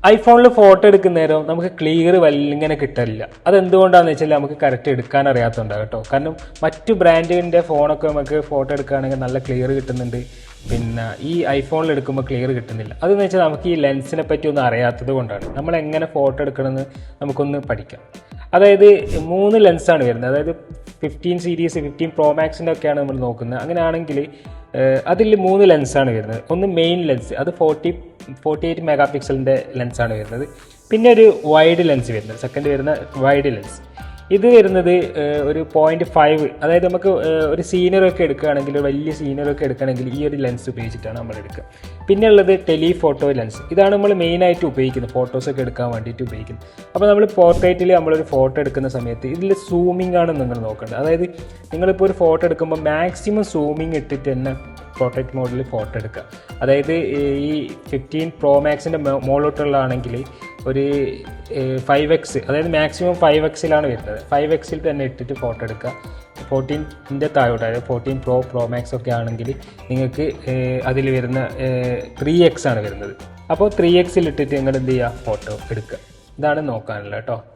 ഐഫോണിൽ photo എടുക്കുന്നേരം നമുക്ക് clear ഇങ്ങനെ കിട്ടില്ല. അതെന്തുകൊണ്ടാണെന്ന് വെച്ചാൽ നമുക്ക് കറക്റ്റ് എടുക്കാൻ അറിയാത്തതുണ്ടാകും കേട്ടോ. കാരണം മറ്റു ബ്രാൻഡിൻ്റെ ഫോണൊക്കെ നമുക്ക് ഫോട്ടോ എടുക്കുകയാണെങ്കിൽ നല്ല ക്ലിയർ കിട്ടുന്നുണ്ട്. പിന്നെ ഈ ഐഫോണിൽ എടുക്കുമ്പോൾ ക്ലിയർ കിട്ടുന്നില്ല. അതെന്ന് വെച്ചാൽ നമുക്ക് ഈ ലെൻസിനെ പറ്റി ഒന്നും അറിയാത്തത് കൊണ്ടാണ്. നമ്മൾ എങ്ങനെ ഫോട്ടോ എടുക്കണമെന്ന് നമുക്കൊന്ന് പഠിക്കാം. അതായത് 3 ലെൻസാണ് വരുന്നത്. അതായത് 15 സീരീസ് 15 പ്രോ മാക്സിൻ്റെ ഒക്കെയാണ് നമ്മൾ നോക്കുന്നത്. അങ്ങനെയാണെങ്കിൽ അതിൽ 3 ലെൻസാണ് വരുന്നത്. ഒന്ന് മെയിൻ ലെൻസ്, അത് 48 മെഗാ പിക്സലിൻ്റെ ലെൻസാണ് വരുന്നത്. പിന്നെ ഒരു വൈഡ് ലെൻസ് വരുന്നത്, സെക്കൻഡ് വരുന്ന വൈഡ് ലെൻസ്. ഇത് വരുന്നത് ഒരു 0.5, അതായത് നമുക്ക് ഒരു സീനറൊക്കെ എടുക്കുകയാണെങ്കിൽ, വലിയ സീനറൊക്കെ എടുക്കുകയാണെങ്കിൽ ഈ ഒരു ലെൻസ് ഉപയോഗിച്ചിട്ടാണ് നമ്മൾ എടുക്കുക. പിന്നെ ഉള്ളത് ടെലിഫോട്ടോ ലെൻസ്. ഇതാണ് നമ്മൾ മെയിനായിട്ട് ഉപയോഗിക്കുന്നത്, ഫോട്ടോസൊക്കെ എടുക്കാൻ വേണ്ടിയിട്ട് ഉപയോഗിക്കുന്നത്. അപ്പോൾ നമ്മൾ പോർട്രേറ്റിൽ നമ്മളൊരു ഫോട്ടോ എടുക്കുന്ന സമയത്ത് ഇതിൽ സൂമിംഗ് ആണ് നിങ്ങൾ നോക്കേണ്ടത്. അതായത് നിങ്ങളിപ്പോൾ ഒരു ഫോട്ടോ എടുക്കുമ്പോൾ മാക്സിമം സൂമിങ് ഇട്ടിട്ട് തന്നെ പോർട്രേറ്റ് മോഡിൽ ഫോട്ടോ എടുക്കുക. അതായത് ഈ 15 പ്രോ മാക്സിൻ്റെ മുകളിലോട്ടുള്ളതാണെങ്കിൽ ഒരു 5x, അതായത് മാക്സിമം 5xലാണ് വരുന്നത്. 5xൽ തന്നെ ഇട്ടിട്ട് ഫോട്ടോ എടുക്കുക. 14ൻ്റെ താഴോട്ട്, അതായത് 14 പ്രോ മാക്സ് ഒക്കെ ആണെങ്കിൽ നിങ്ങൾക്ക് അതിൽ വരുന്ന 3x ആണ് വരുന്നത്. അപ്പോൾ 3xൽ ഇട്ടിട്ട് നിങ്ങൾ എന്ത് ചെയ്യുക, ഫോട്ടോ എടുക്കുക. ഇതാണ് നോക്കാനുള്ളത് കേട്ടോ.